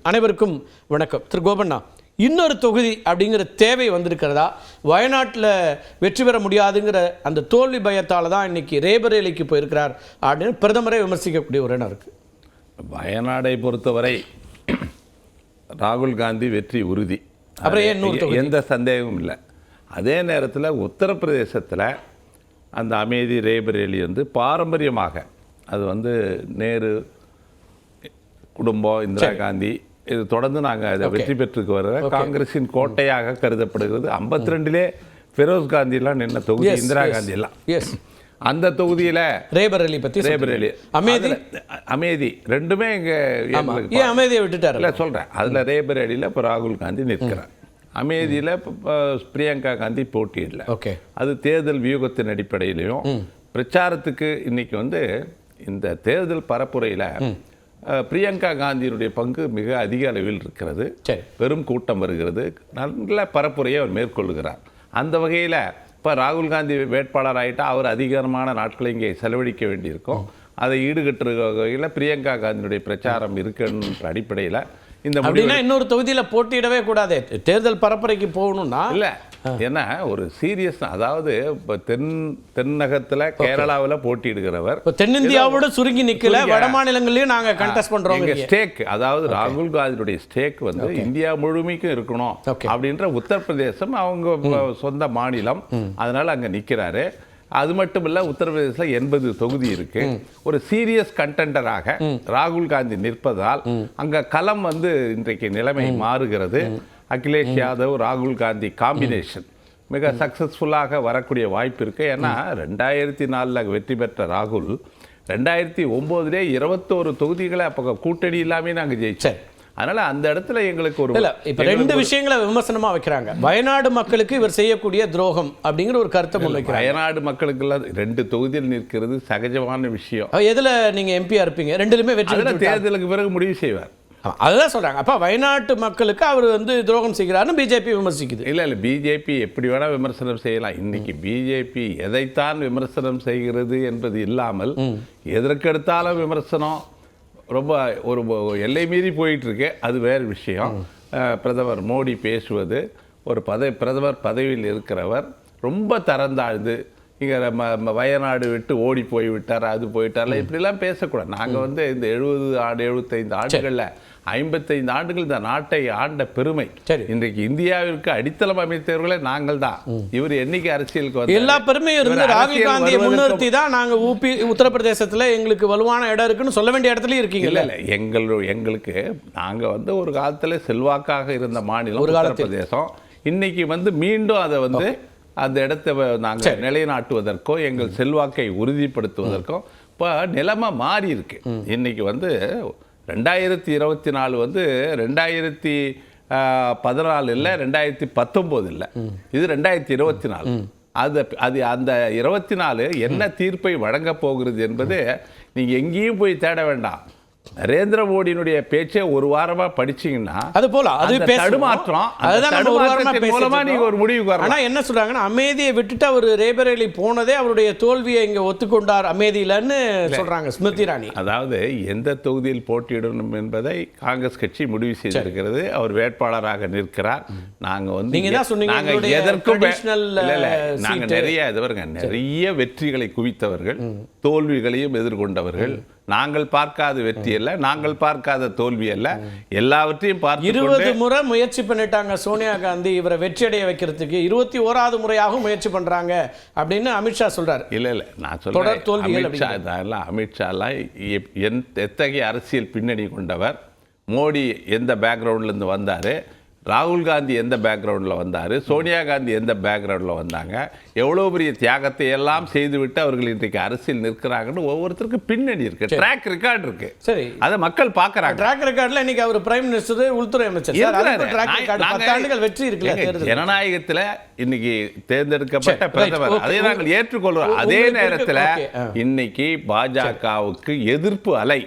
அனைவருக்கும் வணக்கம். திரு கோபண்ணா, இன்னொரு தொகுதி அப்படிங்கிற தேவை வந்திருக்கிறதா? வயநாட்டில் வெற்றி பெற முடியாதுங்கிற அந்த தோல்வி பயத்தால் தான் இன்னைக்கு ரேபரேலிக்கு போயிருக்கிறார் அப்படின்னு பிரதமரை விமர்சிக்கக்கூடிய ஒரு இடம் இருக்குது. வயநாடை பொறுத்தவரை ராகுல் காந்தி வெற்றி உறுதி, அப்புறம் ஏன் எந்த சந்தேகமும் இல்லை. அதே நேரத்தில் உத்தரப்பிரதேசத்தில் அந்த அமேதி ரேபரேலி பாரம்பரியமாக அது நேரு குடும்பம், இந்திரா காந்தி, இது தொடர்ந்து நாங்கள் அதை வெற்றி பெற்றுக்கு வர காங்கிரஸின் கோட்டையாக கருதப்படுகிறது. 52லே ஃபெரோஸ் காந்திலாம் நின்ன தொகுதி, இந்திரா காந்தி எல்லாம். அந்த தொகுதியில் ரேபரேலி அமேதி ரெண்டுமே அமேதியை விட்டுட்டார் இல்லை சொல்கிறேன். அதில் ரேபரேலியில் இப்போ ராகுல் காந்தி நிற்கிறார். அமேதியில் பிரியங்கா காந்தி போட்டியிடல. அது தேர்தல் வியூகத்தின் அடிப்படையிலையும் பிரச்சாரத்துக்கு இன்னைக்கு இந்த தேர்தல் பரப்புரையில் பிரியங்கா காந்தியினுடைய பங்கு மிக அதிக அளவில் இருக்கிறது. பெரும் கூட்டம் வருகிறது. நல்ல பரப்புரையை அவர் மேற்கொள்கிறார். அந்த வகையில் இப்போ ராகுல் காந்தி வேட்பாளர் ஆகிட்டால் அவர் அதிகமான நாட்களை இங்கே செலவழிக்க வேண்டியிருக்கும். அதை ஈடுகட்டுற வகையில் பிரியங்கா காந்தியினுடைய பிரச்சாரம் இருக்குன்ற அடிப்படையில் இந்த அப்படின்னா இன்னொரு தொகுதியில் போட்டியிடவே கூடாது. தேர்தல் பரப்புரைக்கு போகணும்னா இல்லை, ஏன்னா ஒரு சீரியஸ், அதாவது இப்போ தென்னகத்தில் கேரளாவில் போட்டியிடுகிறவர் தென்னிந்தியாவோட சுருங்கி நிற்கல, வட மாநிலங்களையும் நாங்கள் கண்டெஸ்ட் பண்ணுறோம். ஸ்டேக், அதாவது ராகுல் காந்தியுடைய ஸ்டேக் இந்தியா முழுமைக்கும் இருக்கணும் அப்படின்ற உத்தரப்பிரதேசம் அவங்க சொந்த மாநிலம், அதனால அங்கே நிற்கிறாரு. அது மட்டும் இல்லை, உத்தரப்பிரதேசத்தில் 80 தொகுதி இருக்கு. ஒரு சீரியஸ் கண்டெண்டராக ராகுல் காந்தி நிற்பதால் அங்க களம் இன்றைக்கு நிலைமை மாறுகிறது. அகிலேஷ் யாதவ் ராகுல் காந்தி காம்பினேஷன் மிக சக்சஸ்ஃபுல்லாக வரக்கூடிய வாய்ப்பு இருக்கு. ஏன்னா 2004 வெற்றி பெற்ற ராகுல் 2009 21 தொகுதிகளை அப்போ கூட்டணி இல்லாமே நாங்கள் ஜெயிச்சோம். அதனால அந்த இடத்துல எங்களுக்கு ஒரு இப்ப ரெண்டு விஷயங்களை விமர்சனமா வைக்கிறாங்க. வயநாடு மக்களுக்கு இவர் செய்யக்கூடிய துரோகம் அப்படிங்கிற ஒரு கருத்தை முன்வைக்கிறாங்க. வயநாடு மக்களுக்கு 2 தொகுதியில் நிற்கிறது சகஜமான விஷயம். எதுல நீங்க எம்பியா இருப்பீங்க? ரெண்டுலுமே வெற்றி தேர்தலுக்கு பிறகு முடிவு செய்வார். அதுதான் சொல்றாங்க. அப்ப வயநாட்டு மக்களுக்கு அவர் துரோகம் செய்கிறார்னு பிஜேபி விமர்சிக்குது. இல்ல பிஜேபி எப்படி வேணா விமர்சனம் செய்யலாம். இன்னைக்கு பிஜேபி எதைத்தான் விமர்சனம் செய்கிறது என்பது இல்லாமல் எதற்கெடுத்தாலும் விமர்சனம் ரொம்ப ஒரு எல்லை மீறி போயிட்டு இருக்கு. அது வேறு விஷயம். பிரதமர் மோடி பேசுவது, ஒரு பிரதமர் பதவியில் இருக்கிறவர் ரொம்ப தரந்தாழ்ந்து இங்கே வயநாடு விட்டு ஓடி போய் விட்டார், அது போயிட்டார்ல, இப்படிலாம் பேசக்கூடாது. நாங்கள் இந்த 75 ஆண்டுகளில் 55 ஆண்டுகள் இந்த நாட்டை ஆண்ட பெருமை. இன்றைக்கு இந்தியாவிற்கு அடித்தளம் அமைத்தவர்களே நாங்கள் தான். இவர் என்னைக்கு அரசியலுக்கு எல்லா பெருமையும் இருந்து ராகுல் காந்தியை முன்னிறுத்தி தான் நாங்கள் உத்தரப்பிரதேசத்தில் எங்களுக்கு வலுவான இடம் இருக்குன்னு சொல்ல வேண்டிய இடத்துலயும் இருக்கீங்க. இல்லை எங்களுக்கு நாங்கள் ஒரு காலத்தில் செல்வாக்காக இருந்த மாநிலம் உத்தரப்பிரதேசம். இன்னைக்கு மீண்டும் அதை அந்த இடத்தை நாங்கள் நிலைநாட்டுவதற்கோ எங்கள் செல்வாக்கை உறுதிப்படுத்துவதற்கோ இப்போ நிலைமை மாறி இருக்கு. இன்னைக்கு 2024 2014 இல்லை, 2019 இல்லை, இது 2024. அது அந்த 24 என்ன தீர்ப்பை வழங்க போகிறது என்பது நீங்க எங்கேயும் போய் தேட வேண்டாம். நரேந்திர மோடியினுடைய பேச்சை ஒரு வாரமா படிச்சீங்கன்னா அது போல அது தடுமாற்றம் மூலமா நீங்க ஒரு முடிவுக்கு வரலாம். ஆனா என்ன சொல்றாங்கன்னா, அமேதியை விட்டுட்டு அவர் ரேபரேலி போனதே அவருடைய தோல்வியை இங்க ஒத்துக்கொண்டார் அமேதியிலன்னு சொல்றாங்க ஸ்மிருதி இரானி. அதாவது எந்த தொகுதியில் போட்டியிடணும் என்பதை காங்கிரஸ் கட்சி முடிவு செய்திருக்கிறது. அவர் வேட்பாளராக நிற்கிறார். நாங்க நீங்க தான் சொன்னீங்க எதற்கும் நாங்க நிறைய வெற்றிகளை குவித்தவர்கள், தோல்விகளையும் எதிர்கொண்டவர்கள். நாங்கள் பார்க்காத வெற்றி அல்ல, நாங்கள் பார்க்காத தோல்வி அல்ல, எல்லாவற்றையும் பார்த்து 20 முறை முயற்சி பண்ணிட்டாங்க சோனியா காந்தி இவரை வெற்றி அடைய வைக்கிறதுக்கு. 21வது முறையாகவும் முயற்சி பண்றாங்க அப்படின்னு அமித்ஷா சொல்றாரு. இல்ல நான் சொல்றேன், அமித்ஷாலாம் எத்தகைய அரசியல் பின்னணி கொண்டவர், மோடி எந்த பேக்ரவுண்ட்ல இருந்து வந்தாரு, ராகுல் காந்தி எந்த பேக்ரவுண்டில் வந்தார், சோனியா காந்தி எந்த பேக்ரவுண்டில் வந்தாங்க, எவ்வளோ பெரிய தியாகத்தை எல்லாம் செய்துவிட்டு அவர்கள் இன்றைக்கு அரசியல் நிற்கிறாங்கன்னு ஒவ்வொருத்தருக்கு பின்னணி இருக்கு, ட்ராக் ரெக்கார்டு இருக்கு. சரி, அதை மக்கள் பார்க்குறாங்க. ட்ராக் ரெக்கார்டில் இன்னைக்கு அவர் பிரைம் மினிஸ்டர், உள்துறை அமைச்சர், வெற்றி இருக்கு. ஜனநாயகத்தில் இன்னைக்கு தேர்ந்தெடுக்கப்பட்ட பிரதமர், அதை நாங்கள் ஏற்றுக்கொள்வோம். அதே நேரத்தில் இன்னைக்கு பாஜகவுக்கு எதிர்ப்பு அலை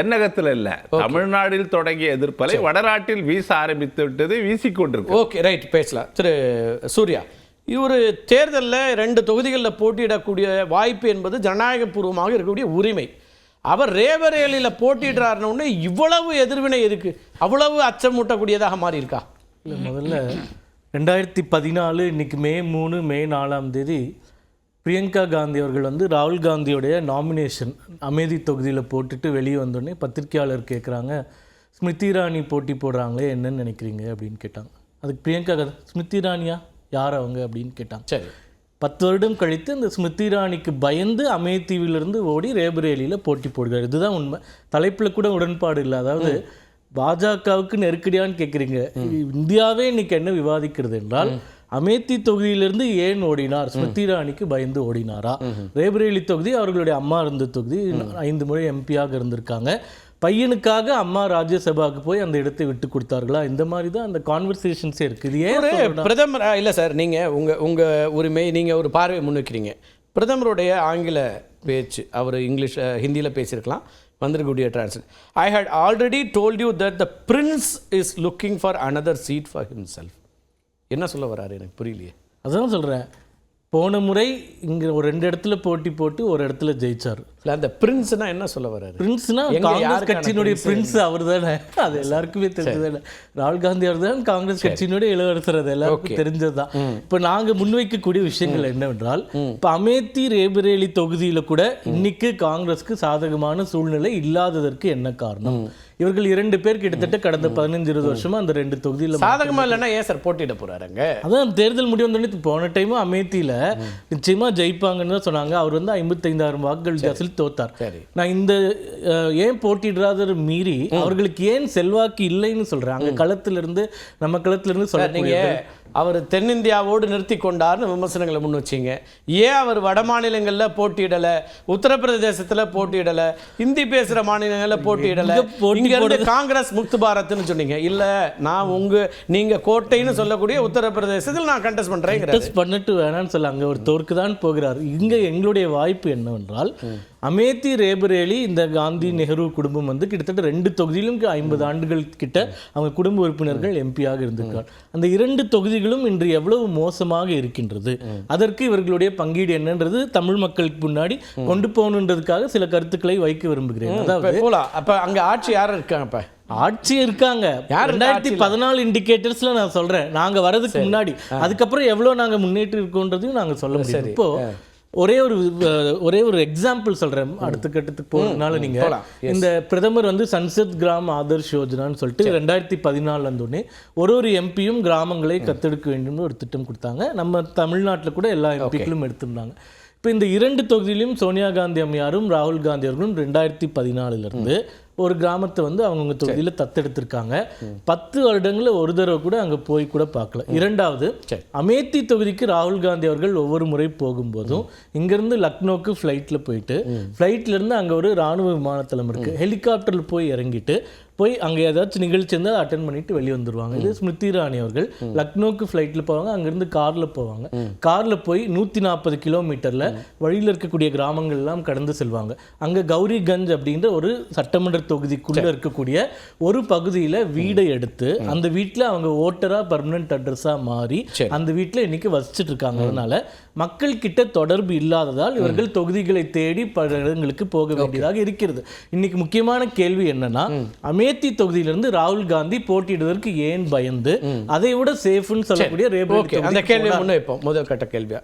தென்னகத்தில் இல்லை, தமிழ்நாட்டில் தொடங்கிய எதிர்ப்பு அலை வடநாட்டில் வீச ஆரம்பித்து விட்டது, வீசிக்கொண்டிருக்கு. ஓகே, ரைட், பேசலாம். திரு சூர்யா, இவர் தேர்தலில் 2 தொகுதிகளில் போட்டியிடக்கூடிய வாய்ப்பு என்பது ஜனநாயகபூர்வமாக இருக்கக்கூடிய உரிமை. அவர் ரேபரேலியில் போட்டிடுறாருன்னு இவ்வளவு எதிர்வினை இருக்கு, அவ்வளவு அச்சமூட்டக்கூடியதாக மாறி இருக்கா? இல்லை, முதல்ல 2014 இன்னைக்கு மே 3 மே 4 பிரியங்கா காந்தி அவர்கள் வந்து ராகுல் காந்தியோடைய நாமினேஷன் அமேதி தொகுதியில் போட்டுட்டு வெளியே வந்தோடனே பத்திரிகையாளர் கேட்குறாங்க, ஸ்மிருதி இரானி போட்டி போடுறாங்களே என்னன்னு நினைக்கிறீங்க அப்படின்னு கேட்டாங்க. அதுக்கு பிரியங்கா காந்தி, ஸ்மிருதி இரானியா யார் அவங்க அப்படின்னு கேட்டாங்க. சரி, 10 வருடம் கழித்து அந்த ஸ்மிருதி இரானிக்கு பயந்து அமேதியிலிருந்து ஓடி ரேபரேலியில் போட்டி போடுகிறார். இதுதான் உண்மை. தலைப்பில் கூட உடன்பாடு இல்லை. அதாவது பாஜகவுக்கு நெருக்கடியான்னு கேட்குறீங்க. இந்தியாவே இன்னைக்கு என்ன விவாதிக்கிறது என்றால், அமேதி தொகுதியிலிருந்து ஏன் ஓடினார்? ஸ்மிருதி இரானிக்கு பயந்து ஓடினாரா? ரேபரேலி தொகுதி அவர்களுடைய அம்மா இருந்த தொகுதி, 5 முறை எம்பியாக இருந்திருக்காங்க. பையனுக்காக அம்மா ராஜ்யசபாவுக்கு போய் அந்த இடத்தை விட்டு கொடுத்தார்களா? இந்த மாதிரி தான் அந்த கான்வர்சேஷன்ஸே இருக்குது. இது ஏன் பிரதமர் இல்லை சார், நீங்கள் உங்கள் உரிமை, நீங்கள் ஒரு பார்வை முன்வைக்கிறீங்க. பிரதமருடைய ஆங்கில பேச்சு, அவர் இங்கிலீஷ் ஹிந்தியில் பேசியிருக்கலாம், வந்திருக்கக்கூடிய translate. I had already told you that the prince is looking for another seat for himself. என்ன சொல்ல வராரு எனக்கு புரியலையே. அதான் சொல்கிறேன், போன முறை இங்கே ஒரு 2 இடத்துல போட்டி போட்டு ஒரு இடத்துல ஜெயிச்சார். அந்த பிரின்ஸ்னா என்ன சொல்ல வராரு? பிரின்ஸ்னா காங்கிரஸ் கட்சியினுடைய பிரின்ஸ் அவர் தானே, அது எல்லாருக்குமே தெரிஞ்சது. ராகுல் காந்தி அவர் தான் காங்கிரஸ் கட்சியினுடைய இளவரசர், அது எல்லாருக்கும் தெரிஞ்சது தான். இப்போ நாங்கள் முன்வைக்கக்கூடிய விஷயங்கள் என்னவென்றால், இப்போ அமேதி ரேபரேலி தொகுதியில் கூட இன்னைக்கு காங்கிரஸ்க்கு சாதகமான சூழ்நிலை இல்லாததற்கு என்ன காரணம்? இவர்கள் 2 பேர் கிட்டத்தட்ட கடந்த 15-20 வருஷமா அந்த 2 தொகுதியில் சாதகமா இல்லைன்னா ஏன் சார் போட்டியிட போறாருங்க? அதான் தேர்தல் முடிவு வந்தோடனே போன டைமும் அமேத்தியில் நிச்சயமா ஜெயிப்பாங்கன்னு தான் சொன்னாங்க. அவர் வந்து 55,000 வாக்குகள் வித்தியாசத்தில் தோத்தார். நான் இந்த ஏன் போட்டியிடாத மீறி அவர்களுக்கு ஏன் செல்வாக்கு இல்லைன்னு சொல்றேன். அங்க களத்திலிருந்து நம்ம களத்திலிருந்து சொல்றீங்க, அவர் தென்னிந்தியாவோடு நிறுத்தி கொண்டார்னு விமர்சனங்களை முன் வச்சிங்க. ஏன் அவர் வட மாநிலங்களில் போட்டியிடலை, உத்தரப்பிரதேசத்தில் போட்டியிடலை, ஹிந்தி பேசுகிற மாநிலங்களில் போட்டியிடலை, இங்கிருந்து காங்கிரஸ் முக்து பாரத்னு சொன்னீங்க. இல்லை, நான் நீங்கள் கோட்டைன்னு சொல்லக்கூடிய உத்தரப்பிரதேசத்தில் நான் கண்டெஸ்ட் பண்ணுறேன். கண்டெஸ்ட் பண்ணிட்டு வேணான்னு சொல்ல, அங்கே ஒரு தோற்கு தான் போகிறார். இங்கே எங்களுடைய வாய்ப்பு என்னவென்றால், அமேதி ரேபரேலி இந்த காந்தி நெஹ்ரு குடும்பம் வந்து கிட்டத்தட்ட 2 தொகுதியிலும் 50 ஆண்டுகள் கிட்ட அவங்க குடும்ப உறுப்பினர்கள் எம்பியாக இருந்திருக்கார். அந்த 2 தொகுதிகளும் இன்று எவ்வளவு மோசமாக இருக்கின்றது, அதற்கு இவர்களுடைய பங்கீடு என்னன்றது தமிழ் மக்களுக்கு முன்னாடி கொண்டு போகணுன்றதுக்காக சில கருத்துக்களை வைக்க விரும்புகிறேன். அதாவது அப்ப அங்க ஆட்சி யாரும் இருக்காங்க? இப்ப ஆட்சி இருக்காங்க. 2014 இண்டிகேட்டர்ஸ்ல நான் சொல்றேன், நாங்க வரதுக்கு முன்னாடி. அதுக்கப்புறம் எவ்வளவு நாங்க முன்னேற்றி இருக்கோன்றதையும் நாங்க சொல்ல முடியும். இப்போ ஒரே ஒரு எக்ஸாம்பிள் சொல்றேன், அடுத்த கட்டத்துக்கு போறதுனால. நீங்க இந்த பிரதமர் வந்து சன்சத் கிராம் ஆதர்ஷ் யோஜனான்னு சொல்லிட்டு 2014 வந்தோடனே ஒரு எம்பியும் கிராமங்களை தத்தெடுக்க வேண்டும்னு ஒரு திட்டம் கொடுத்தாங்க. நம்ம தமிழ்நாட்டில் கூட எல்லா எம்பிக்களும் எடுத்திருந்தாங்க. இப்போ இந்த 2 தொகுதியிலும் சோனியா காந்தி அம்மையாரும் ராகுல் காந்தி அவர்களும் 2014 ஒரு கிராமத்தை வந்து அவங்கவுங்க தொகுதியில் தத்தெடுத்திருக்காங்க. 10 வருடங்களில் ஒரு தடவை கூட அங்கே போய் கூட பார்க்கல. இரண்டாவது, அமேத்தி தொகுதிக்கு ராகுல் காந்தி அவர்கள் ஒவ்வொரு முறை போகும்போதும் இங்கேருந்து லக்னோக்கு ஃப்ளைட்டில் போயிட்டு, ஃப்ளைட்லேருந்து அங்கே ஒரு இராணுவ விமானத்தளம் இருக்குது, ஹெலிகாப்டரில் போய் இறங்கிட்டு போய் அங்கே ஏதாச்சும் நிகழ்ச்சி இருந்தால் அதை அட்டன் பண்ணிட்டு வெளியே வந்துடுவாங்க. இது ஸ்மிருதி இரானி அவர்கள் லக்னோக்கு ஃப்ளைட்டில் போவாங்க, அங்கேருந்து காரில் போவாங்க. காரில் போய் 140 கிலோமீட்டரில் வழியில் இருக்கக்கூடிய கிராமங்கள் எல்லாம் கடந்து செல்வாங்க. அங்கே கௌரிகஞ்ச் அப்படின்ற ஒரு சட்டமன்ற தொகுதிக்குள்ளே இருக்கக்கூடிய ஒரு பகுதியில் வீடை எடுத்து அந்த வீட்டில் அவங்க ஓட்டராக பர்மனன்ட் அட்ரஸாக மாறி அந்த வீட்டில் இன்னைக்கு வசிச்சுட்டு இருக்காங்க. அதனால மக்கள் கிட்ட தொடர்பு இல்லாததால் இவர்கள் தொகுதிகளை தேடி பல இடங்களுக்கு போக வேண்டியதாக இருக்கிறது. இன்னைக்கு முக்கியமான கேள்வி என்னன்னா, அமேத்தி தொகுதியிலிருந்து ராகுல் காந்தி போட்டியிடுவதற்கு ஏன் பயந்து அதை விட சேஃப்னு சொல்லக்கூடிய அந்த கேள்வி முன்வைப்போம். முதல் கட்ட கேள்வியா